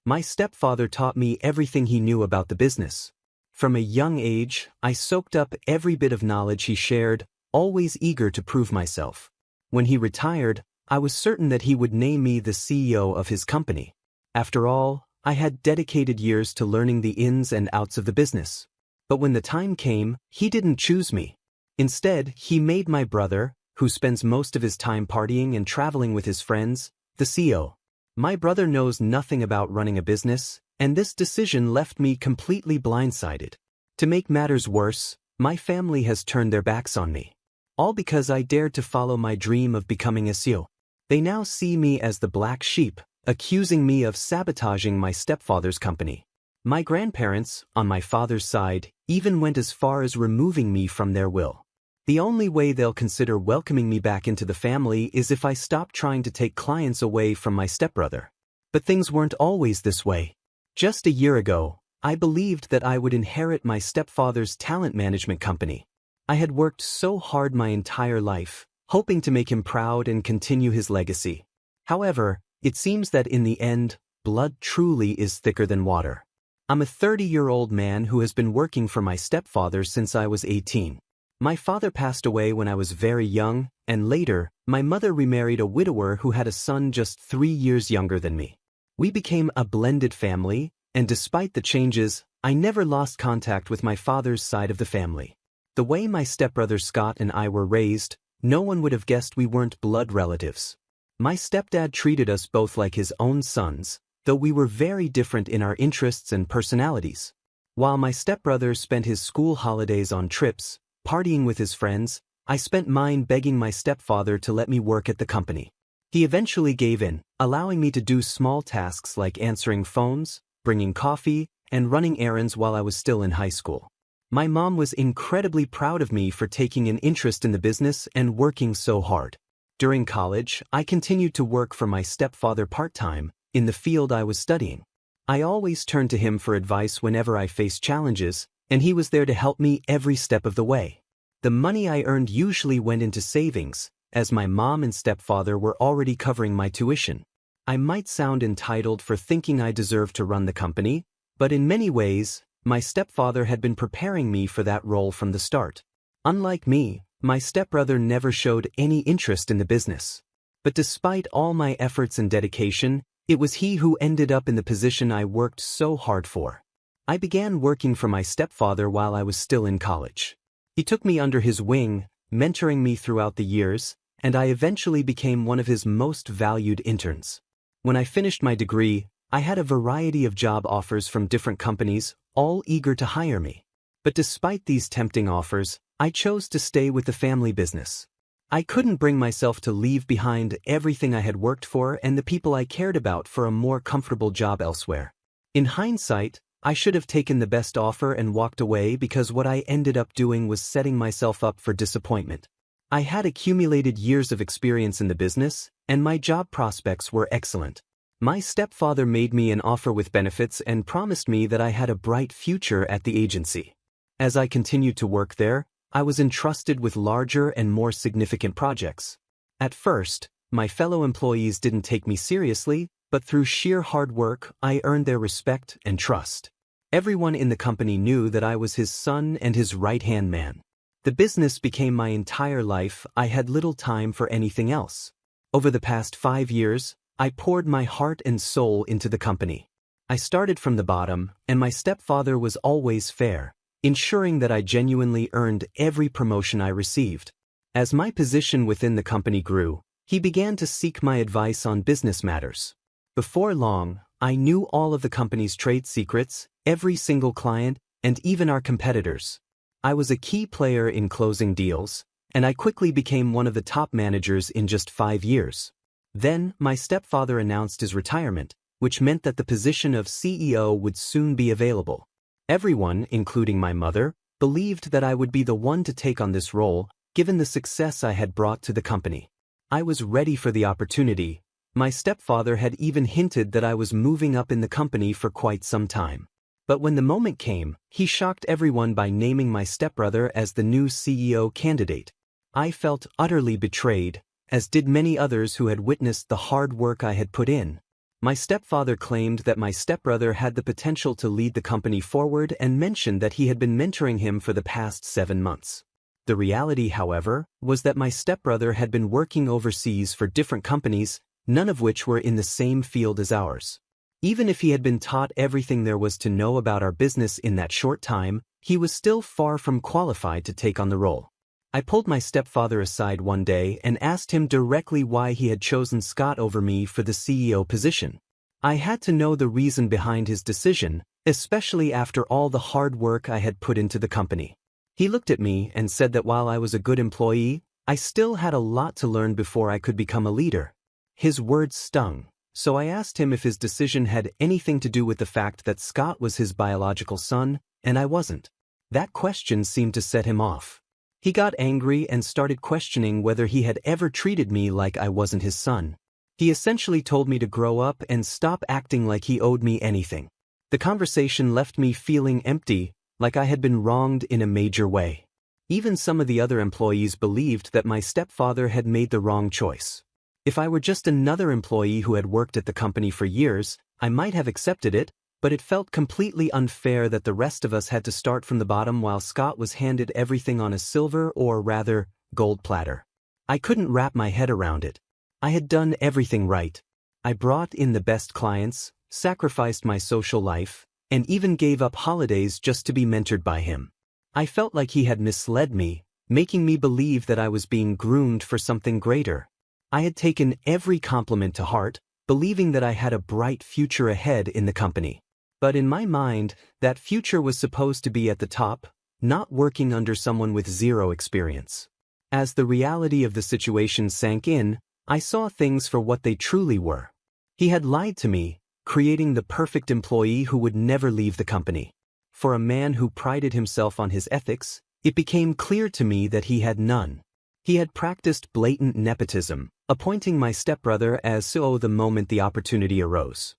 My stepfather taught me everything he knew about the business. From a young age, I soaked up every bit of knowledge he shared, always eager to prove myself. When he retired, I was certain that he would name me the CEO of his company. After all, I had dedicated years to learning the ins and outs of the business. But when the time came, he didn't choose me. Instead, he made my brother, who spends most of his time partying and traveling with his friends, the CEO. My brother knows nothing about running a business, and this decision left me completely blindsided. To make matters worse, my family has turned their backs on me. All because I dared to follow my dream of becoming a CEO. They now see me as the black sheep, accusing me of sabotaging my stepfather's company. My grandparents, on my father's side, even went as far as removing me from their will. The only way they'll consider welcoming me back into the family is if I stop trying to take clients away from my stepbrother. But things weren't always this way. Just a year ago, I believed that I would inherit my stepfather's talent management company. I had worked so hard my entire life, hoping to make him proud and continue his legacy. However, it seems that in the end, blood truly is thicker than water. I'm a 30-year-old man who has been working for my stepfather since I was 18. My father passed away when I was very young, and later, my mother remarried a widower who had a son just 3 years younger than me. We became a blended family, and despite the changes, I never lost contact with my father's side of the family. The way my stepbrother Scott and I were raised, no one would have guessed we weren't blood relatives. My stepdad treated us both like his own sons, though we were very different in our interests and personalities. While my stepbrother spent his school holidays on trips, partying with his friends, I spent mine begging my stepfather to let me work at the company. He eventually gave in, allowing me to do small tasks like answering phones, bringing coffee, and running errands while I was still in high school. My mom was incredibly proud of me for taking an interest in the business and working so hard. During college, I continued to work for my stepfather part-time, in the field I was studying. I always turned to him for advice whenever I faced challenges, and he was there to help me every step of the way. The money I earned usually went into savings, as my mom and stepfather were already covering my tuition. I might sound entitled for thinking I deserved to run the company, but in many ways, my stepfather had been preparing me for that role from the start. Unlike me, my stepbrother never showed any interest in the business. But despite all my efforts and dedication, it was he who ended up in the position I worked so hard for. I began working for my stepfather while I was still in college. He took me under his wing, mentoring me throughout the years, and I eventually became one of his most valued interns. When I finished my degree, I had a variety of job offers from different companies, all eager to hire me. But despite these tempting offers, I chose to stay with the family business. I couldn't bring myself to leave behind everything I had worked for and the people I cared about for a more comfortable job elsewhere. In hindsight, I should have taken the best offer and walked away because what I ended up doing was setting myself up for disappointment. I had accumulated years of experience in the business, and my job prospects were excellent. My stepfather made me an offer with benefits and promised me that I had a bright future at the agency. As I continued to work there, I was entrusted with larger and more significant projects. At first, my fellow employees didn't take me seriously, but through sheer hard work, I earned their respect and trust. Everyone in the company knew that I was his son and his right-hand man. The business became my entire life. I had little time for anything else. Over the past 5 years, I poured my heart and soul into the company. I started from the bottom, and my stepfather was always fair, ensuring that I genuinely earned every promotion I received. As my position within the company grew, he began to seek my advice on business matters. Before long, I knew all of the company's trade secrets, every single client, and even our competitors. I was a key player in closing deals, and I quickly became one of the top managers in just 5 years. Then, my stepfather announced his retirement, which meant that the position of CEO would soon be available. Everyone, including my mother, believed that I would be the one to take on this role, given the success I had brought to the company. I was ready for the opportunity. My stepfather had even hinted that I was moving up in the company for quite some time. But when the moment came, he shocked everyone by naming my stepbrother as the new CEO candidate. I felt utterly betrayed, as did many others who had witnessed the hard work I had put in. My stepfather claimed that my stepbrother had the potential to lead the company forward and mentioned that he had been mentoring him for the past 7 months. The reality, however, was that my stepbrother had been working overseas for different companies, none of which were in the same field as ours. Even if he had been taught everything there was to know about our business in that short time, he was still far from qualified to take on the role. I pulled my stepfather aside one day and asked him directly why he had chosen Scott over me for the CEO position. I had to know the reason behind his decision, especially after all the hard work I had put into the company. He looked at me and said that while I was a good employee, I still had a lot to learn before I could become a leader. His words stung, so I asked him if his decision had anything to do with the fact that Scott was his biological son, and I wasn't. That question seemed to set him off. He got angry and started questioning whether he had ever treated me like I wasn't his son. He essentially told me to grow up and stop acting like he owed me anything. The conversation left me feeling empty, like I had been wronged in a major way. Even some of the other employees believed that my stepfather had made the wrong choice. If I were just another employee who had worked at the company for years, I might have accepted it, but it felt completely unfair that the rest of us had to start from the bottom while Scott was handed everything on a silver or rather, gold platter. I couldn't wrap my head around it. I had done everything right. I brought in the best clients, sacrificed my social life, and even gave up holidays just to be mentored by him. I felt like he had misled me, making me believe that I was being groomed for something greater. I had taken every compliment to heart, believing that I had a bright future ahead in the company. But in my mind, that future was supposed to be at the top, not working under someone with zero experience. As the reality of the situation sank in, I saw things for what they truly were. He had lied to me, creating the perfect employee who would never leave the company. For a man who prided himself on his ethics, it became clear to me that he had none. He had practiced blatant nepotism, appointing my stepbrother as CEO the moment the opportunity arose.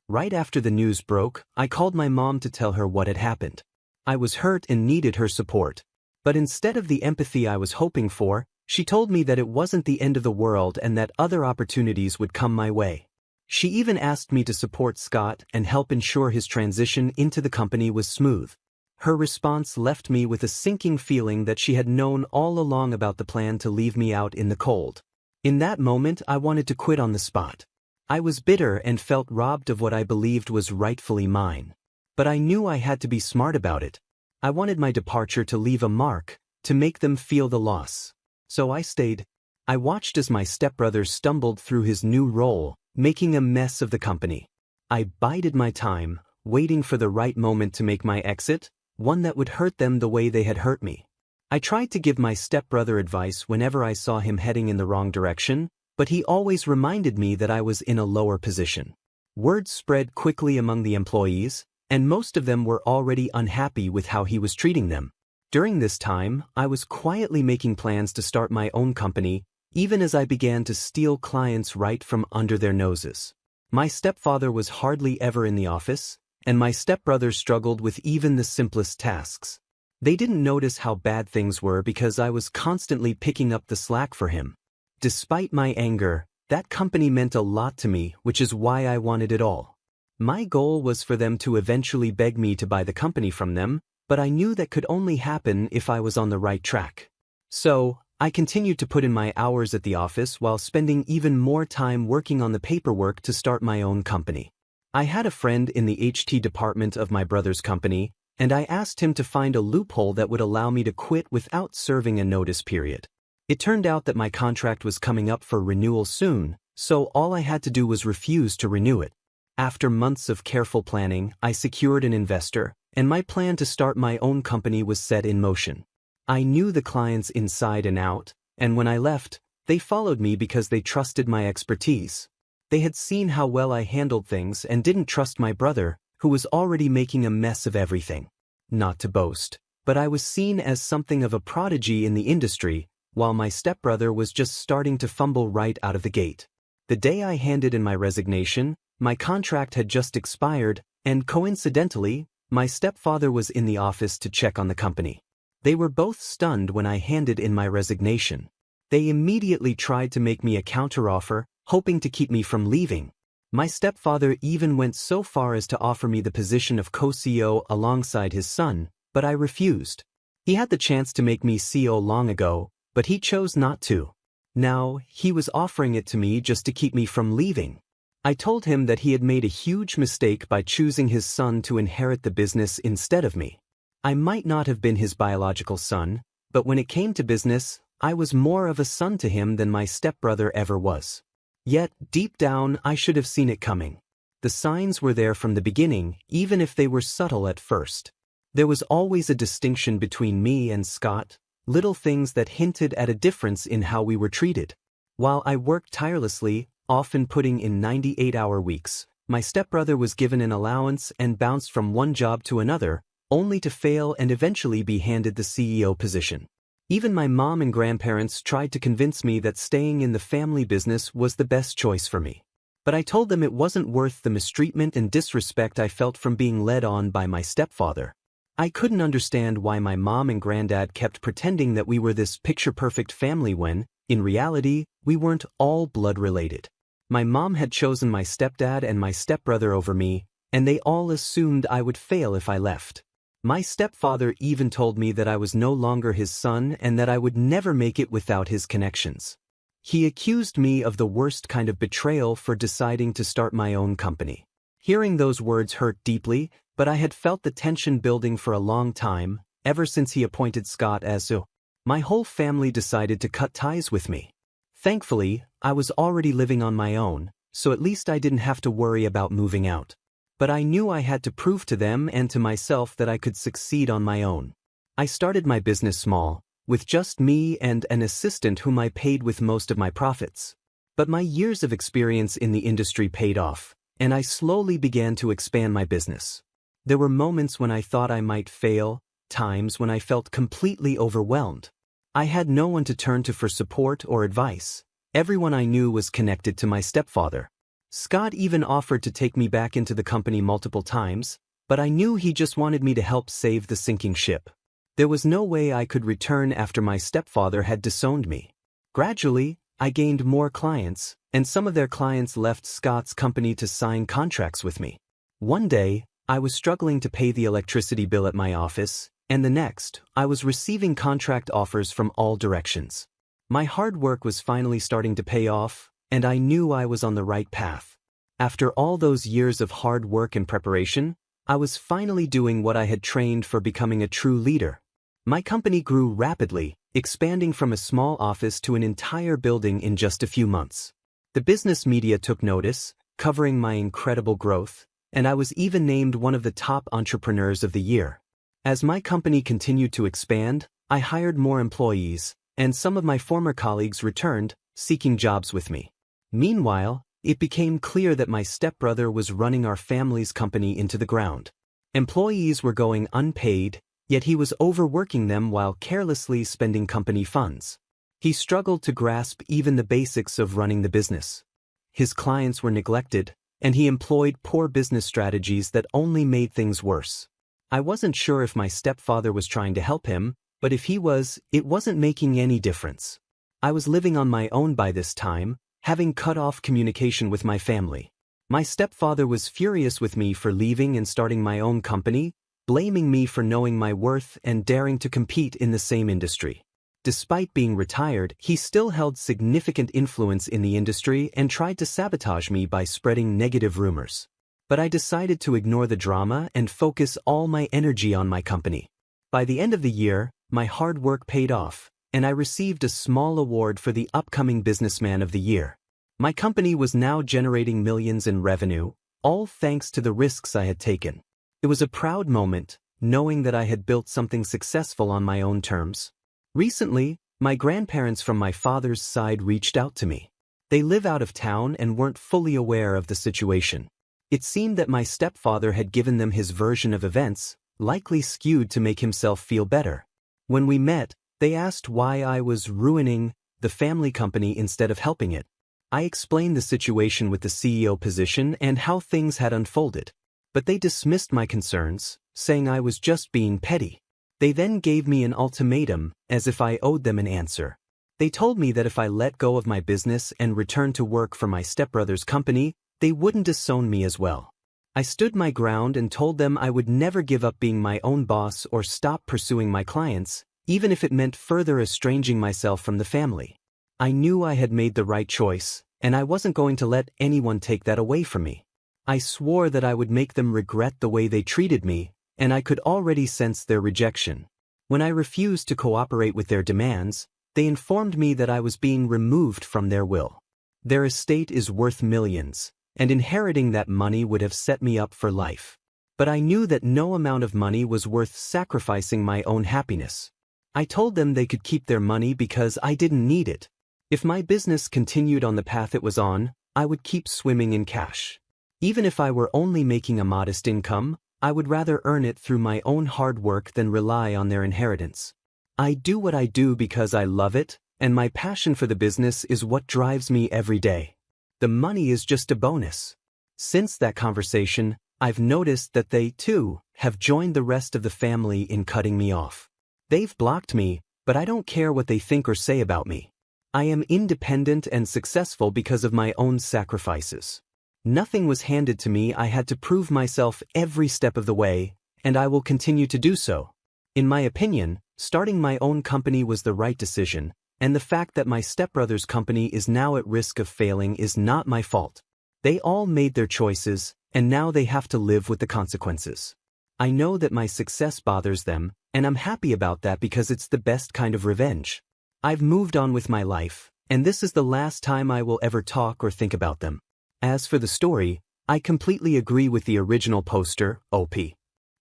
Right after the news broke, I called my mom to tell her what had happened. I was hurt and needed her support. But instead of the empathy I was hoping for, she told me that it wasn't the end of the world and that other opportunities would come my way. She even asked me to support Scott and help ensure his transition into the company was smooth. Her response left me with a sinking feeling that she had known all along about the plan to leave me out in the cold. In that moment, I wanted to quit on the spot. I was bitter and felt robbed of what I believed was rightfully mine. But I knew I had to be smart about it. I wanted my departure to leave a mark, to make them feel the loss. So I stayed. I watched as my stepbrother stumbled through his new role, making a mess of the company. I bided my time, waiting for the right moment to make my exit, one that would hurt them the way they had hurt me. I tried to give my stepbrother advice whenever I saw him heading in the wrong direction, but he always reminded me that I was in a lower position. Word spread quickly among the employees, and most of them were already unhappy with how he was treating them. During this time, I was quietly making plans to start my own company, even as I began to steal clients right from under their noses. My stepfather was hardly ever in the office, and my stepbrother struggled with even the simplest tasks. They didn't notice how bad things were because I was constantly picking up the slack for him. Despite my anger, that company meant a lot to me, which is why I wanted it all. My goal was for them to eventually beg me to buy the company from them, but I knew that could only happen if I was on the right track. So, I continued to put in my hours at the office while spending even more time working on the paperwork to start my own company. I had a friend in the HT department of my brother's company, and I asked him to find a loophole that would allow me to quit without serving a notice period. It turned out that my contract was coming up for renewal soon, so all I had to do was refuse to renew it. After months of careful planning, I secured an investor, and my plan to start my own company was set in motion. I knew the clients inside and out, and when I left, they followed me because they trusted my expertise. They had seen how well I handled things and didn't trust my brother, who was already making a mess of everything. Not to boast, but I was seen as something of a prodigy in the industry, while my stepbrother was just starting to fumble right out of the gate. The day I handed in my resignation, my contract had just expired, and coincidentally, my stepfather was in the office to check on the company. They were both stunned when I handed in my resignation. They immediately tried to make me a counteroffer, hoping to keep me from leaving. My stepfather even went so far as to offer me the position of co-CEO alongside his son, but I refused. He had the chance to make me CEO long ago, but he chose not to. Now, he was offering it to me just to keep me from leaving. I told him that he had made a huge mistake by choosing his son to inherit the business instead of me. I might not have been his biological son, but when it came to business, I was more of a son to him than my stepbrother ever was. Yet, deep down, I should have seen it coming. The signs were there from the beginning, even if they were subtle at first. There was always a distinction between me and Scott, little things that hinted at a difference in how we were treated. While I worked tirelessly, often putting in 98-hour weeks, my stepbrother was given an allowance and bounced from one job to another, only to fail and eventually be handed the CEO position. Even my mom and grandparents tried to convince me that staying in the family business was the best choice for me. But I told them it wasn't worth the mistreatment and disrespect I felt from being led on by my stepfather. I couldn't understand why my mom and granddad kept pretending that we were this picture-perfect family when, in reality, we weren't all blood-related. My mom had chosen my stepdad and my stepbrother over me, and they all assumed I would fail if I left. My stepfather even told me that I was no longer his son and that I would never make it without his connections. He accused me of the worst kind of betrayal for deciding to start my own company. Hearing those words hurt deeply, but I had felt the tension building for a long time, ever since he appointed Scott as CEO. My whole family decided to cut ties with me. Thankfully, I was already living on my own, so at least I didn't have to worry about moving out. But I knew I had to prove to them and to myself that I could succeed on my own. I started my business small, with just me and an assistant whom I paid with most of my profits. But my years of experience in the industry paid off, and I slowly began to expand my business. There were moments when I thought I might fail, times when I felt completely overwhelmed. I had no one to turn to for support or advice. Everyone I knew was connected to my stepfather. Scott even offered to take me back into the company multiple times, but I knew he just wanted me to help save the sinking ship. There was no way I could return after my stepfather had disowned me. Gradually, I gained more clients, and some of their clients left Scott's company to sign contracts with me. One day, I was struggling to pay the electricity bill at my office, and the next, I was receiving contract offers from all directions. My hard work was finally starting to pay off, and I knew I was on the right path. After all those years of hard work and preparation, I was finally doing what I had trained for, becoming a true leader. My company grew rapidly, expanding from a small office to an entire building in just a few months. The business media took notice, covering my incredible growth, and I was even named one of the top entrepreneurs of the year. As my company continued to expand, I hired more employees, and some of my former colleagues returned, seeking jobs with me. Meanwhile, it became clear that my stepbrother was running our family's company into the ground. Employees were going unpaid, yet he was overworking them while carelessly spending company funds. He struggled to grasp even the basics of running the business. His clients were neglected, and he employed poor business strategies that only made things worse. I wasn't sure if my stepfather was trying to help him, but if he was, it wasn't making any difference. I was living on my own by this time, having cut off communication with my family. My stepfather was furious with me for leaving and starting my own company, blaming me for knowing my worth and daring to compete in the same industry. Despite being retired, he still held significant influence in the industry and tried to sabotage me by spreading negative rumors. But I decided to ignore the drama and focus all my energy on my company. By the end of the year, my hard work paid off, and I received a small award for the upcoming Businessman of the Year. My company was now generating millions in revenue, all thanks to the risks I had taken. It was a proud moment, knowing that I had built something successful on my own terms. Recently, my grandparents from my father's side reached out to me. They live out of town and weren't fully aware of the situation. It seemed that my stepfather had given them his version of events, likely skewed to make himself feel better. When we met, they asked why I was ruining the family company instead of helping it. I explained the situation with the CEO position and how things had unfolded. But they dismissed my concerns, saying I was just being petty. They then gave me an ultimatum, as if I owed them an answer. They told me that if I let go of my business and returned to work for my stepbrother's company, they wouldn't disown me as well. I stood my ground and told them I would never give up being my own boss or stop pursuing my clients, even if it meant further estranging myself from the family. I knew I had made the right choice, and I wasn't going to let anyone take that away from me. I swore that I would make them regret the way they treated me, and I could already sense their rejection. When I refused to cooperate with their demands, they informed me that I was being removed from their will. Their estate is worth millions, and inheriting that money would have set me up for life. But I knew that no amount of money was worth sacrificing my own happiness. I told them they could keep their money because I didn't need it. If my business continued on the path it was on, I would keep swimming in cash. Even if I were only making a modest income, I would rather earn it through my own hard work than rely on their inheritance. I do what I do because I love it, and my passion for the business is what drives me every day. The money is just a bonus. Since that conversation, I've noticed that they, too, have joined the rest of the family in cutting me off. They've blocked me, but I don't care what they think or say about me. I am independent and successful because of my own sacrifices. Nothing was handed to me. I had to prove myself every step of the way, and I will continue to do so. In my opinion, starting my own company was the right decision, and the fact that my stepbrother's company is now at risk of failing is not my fault. They all made their choices, and now they have to live with the consequences. I know that my success bothers them, and I'm happy about that because it's the best kind of revenge. I've moved on with my life, and this is the last time I will ever talk or think about them. As for the story, I completely agree with the original poster, OP.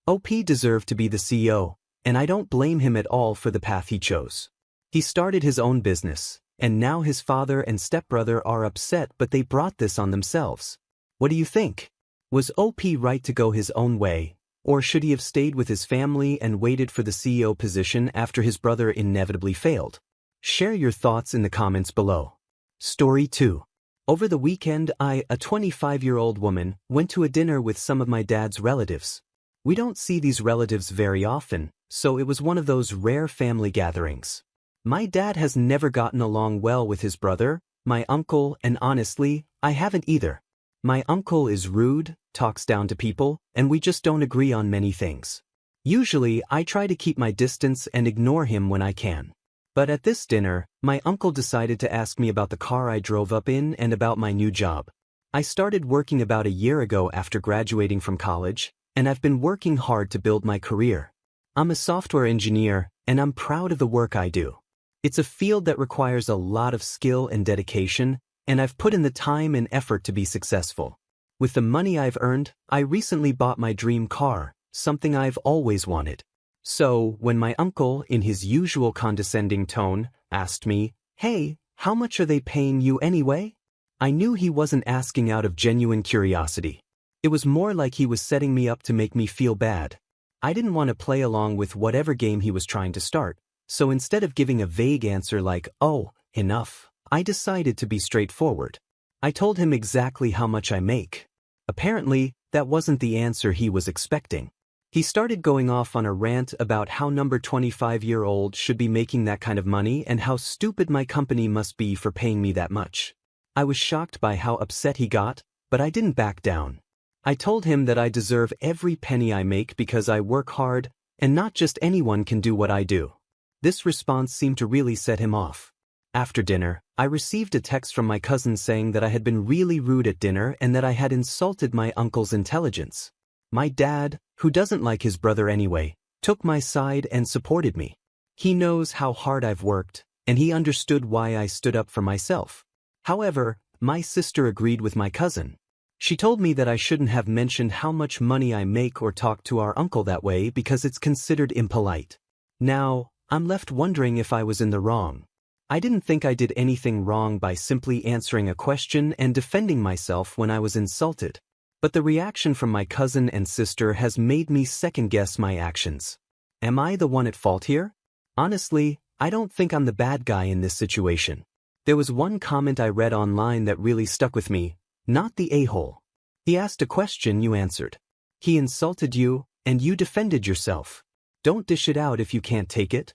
OP deserved to be the CEO, and I don't blame him at all for the path he chose. He started his own business, and now his father and stepbrother are upset, but they brought this on themselves. What do you think? Was OP right to go his own way, or should he have stayed with his family and waited for the CEO position after his brother inevitably failed? Share your thoughts in the comments below. Story 2. Over the weekend, a 25-year-old woman, went to a dinner with some of my dad's relatives. We don't see these relatives very often, so it was one of those rare family gatherings. My dad has never gotten along well with his brother, my uncle, and honestly, I haven't either. My uncle is rude, talks down to people, and we just don't agree on many things. Usually, I try to keep my distance and ignore him when I can. But at this dinner, my uncle decided to ask me about the car I drove up in and about my new job. I started working about a year ago after graduating from college, and I've been working hard to build my career. I'm a software engineer, and I'm proud of the work I do. It's a field that requires a lot of skill and dedication, and I've put in the time and effort to be successful. With the money I've earned, I recently bought my dream car, something I've always wanted. So, when my uncle, in his usual condescending tone, asked me, "Hey, how much are they paying you anyway?" I knew he wasn't asking out of genuine curiosity. It was more like he was setting me up to make me feel bad. I didn't want to play along with whatever game he was trying to start, so instead of giving a vague answer like, "Oh, enough," I decided to be straightforward. I told him exactly how much I make. Apparently, that wasn't the answer he was expecting. He started going off on a rant about how number 25-year-old should be making that kind of money and how stupid my company must be for paying me that much. I was shocked by how upset he got, but I didn't back down. I told him that I deserve every penny I make because I work hard, and not just anyone can do what I do. This response seemed to really set him off. After dinner, I received a text from my cousin saying that I had been really rude at dinner and that I had insulted my uncle's intelligence. My dad, who doesn't like his brother anyway, took my side and supported me. He knows how hard I've worked, and he understood why I stood up for myself. However, my sister agreed with my cousin. She told me that I shouldn't have mentioned how much money I make or talk to our uncle that way because it's considered impolite. Now, I'm left wondering if I was in the wrong. I didn't think I did anything wrong by simply answering a question and defending myself when I was insulted. But the reaction from my cousin and sister has made me second-guess my actions. Am I the one at fault here? Honestly, I don't think I'm the bad guy in this situation. There was one comment I read online that really stuck with me, not the a-hole. He asked a question, you answered. He insulted you, and you defended yourself. Don't dish it out if you can't take it.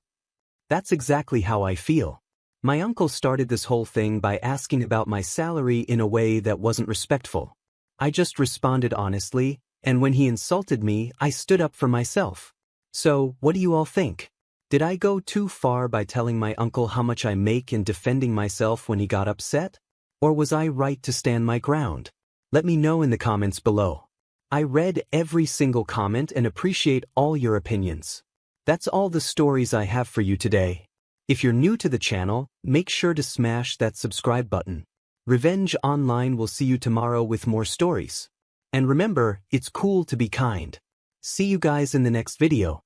That's exactly how I feel. My uncle started this whole thing by asking about my salary in a way that wasn't respectful. I just responded honestly, and when he insulted me, I stood up for myself. So, what do you all think? Did I go too far by telling my uncle how much I make and defending myself when he got upset? Or was I right to stand my ground? Let me know in the comments below. I read every single comment and appreciate all your opinions. That's all the stories I have for you today. If you're new to the channel, make sure to smash that subscribe button. Revenge Online will see you tomorrow with more stories. And remember, it's cool to be kind. See you guys in the next video.